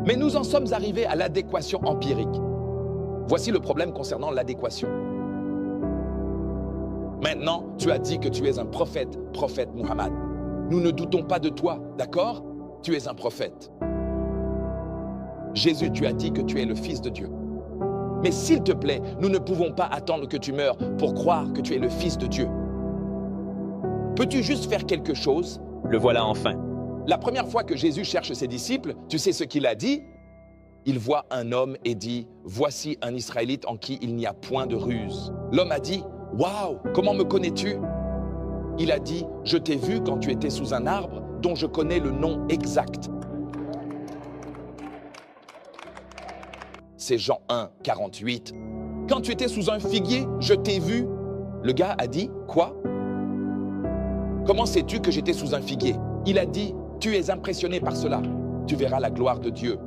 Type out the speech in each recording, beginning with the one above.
Mais nous en sommes arrivés à l'adéquation empirique. Voici le problème concernant l'adéquation. Maintenant, tu as dit que tu es un prophète, prophète Muhammad. Nous ne doutons pas de toi, d'accord? Tu es un prophète. Jésus, tu as dit que tu es le Fils de Dieu. Mais s'il te plaît, nous ne pouvons pas attendre que tu meurs pour croire que tu es le Fils de Dieu. Peux-tu juste faire quelque chose? Le voilà enfin. La première fois que Jésus cherche ses disciples, tu sais ce qu'il a dit? Il voit un homme et dit, « Voici un Israélite en qui il n'y a point de ruse. » L'homme a dit, « Waouh, comment me connais-tu » Il a dit, « Je t'ai vu quand tu étais sous un arbre dont je connais le nom exact. » C'est Jean 1, 48. « Quand tu étais sous un figuier, je t'ai vu. » Le gars a dit, « Quoi? Comment sais-tu que j'étais sous un figuier ?» Il a dit, « Tu es impressionné par cela. Tu verras la gloire de Dieu. »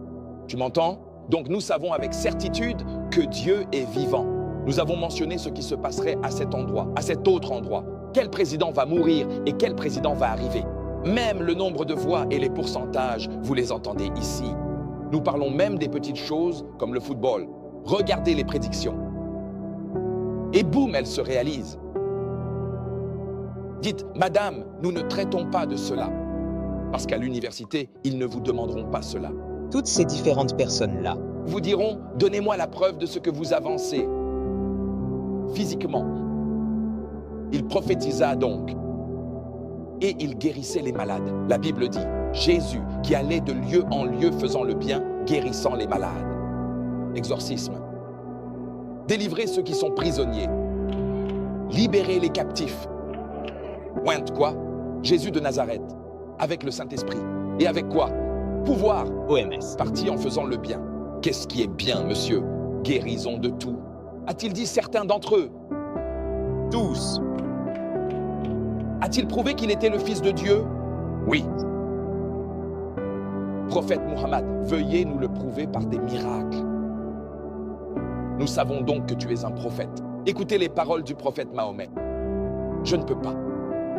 Tu m'entends? Donc nous savons avec certitude que Dieu est vivant. Nous avons mentionné ce qui se passerait à cet endroit, à cet autre endroit. Quel président va mourir et quel président va arriver? Même le nombre de voix et les pourcentages, vous les entendez ici. Nous parlons même des petites choses comme le football. Regardez les prédictions. Et boum, elles se réalisent. Dites, Madame, nous ne traitons pas de cela. Parce qu'à l'université, ils ne vous demanderont pas cela. Toutes ces différentes personnes-là. Vous diront, donnez-moi la preuve de ce que vous avancez. Physiquement. Il prophétisa donc. Et il guérissait les malades. La Bible dit, Jésus qui allait de lieu en lieu faisant le bien, guérissant les malades. Exorcisme. Délivrer ceux qui sont prisonniers. Libérer les captifs. Pointe quoi? Jésus de Nazareth. Avec le Saint-Esprit. Et avec quoi? Pouvoir. OMS. Parti en faisant le bien. Qu'est-ce qui est bien, monsieur? Guérison de tout. A-t-il dit certains d'entre eux? Tous. A-t-il prouvé qu'il était le Fils de Dieu? Oui. Prophète Muhammad, veuillez nous le prouver par des miracles. Nous savons donc que tu es un prophète. Écoutez les paroles du prophète Mahomet. Je ne peux pas.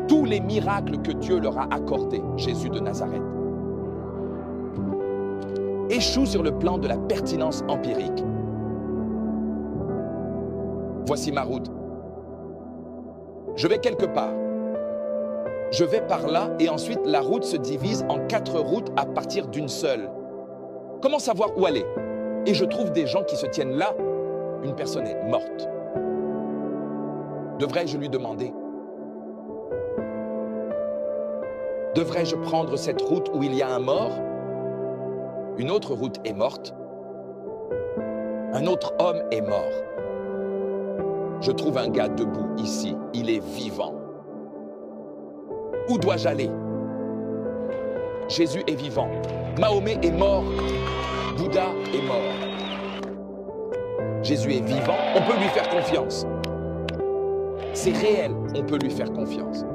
Tous les miracles que Dieu leur a accordés, Jésus de Nazareth, échouent sur le plan de la pertinence empirique. Voici ma route. Je vais quelque part. Je vais par là et ensuite la route se divise en 4 routes à partir d'une seule. Comment savoir où aller? Et je trouve des gens qui se tiennent là. Une personne est morte. Devrais-je lui demander? Devrais-je prendre cette route où il y a un mort? Une autre route est morte. Un autre homme est mort. Je trouve un gars debout ici. Il est vivant. Où dois-je aller? Jésus est vivant. Mahomet est mort. Bouddha est mort. Jésus est vivant. On peut lui faire confiance. C'est réel. On peut lui faire confiance.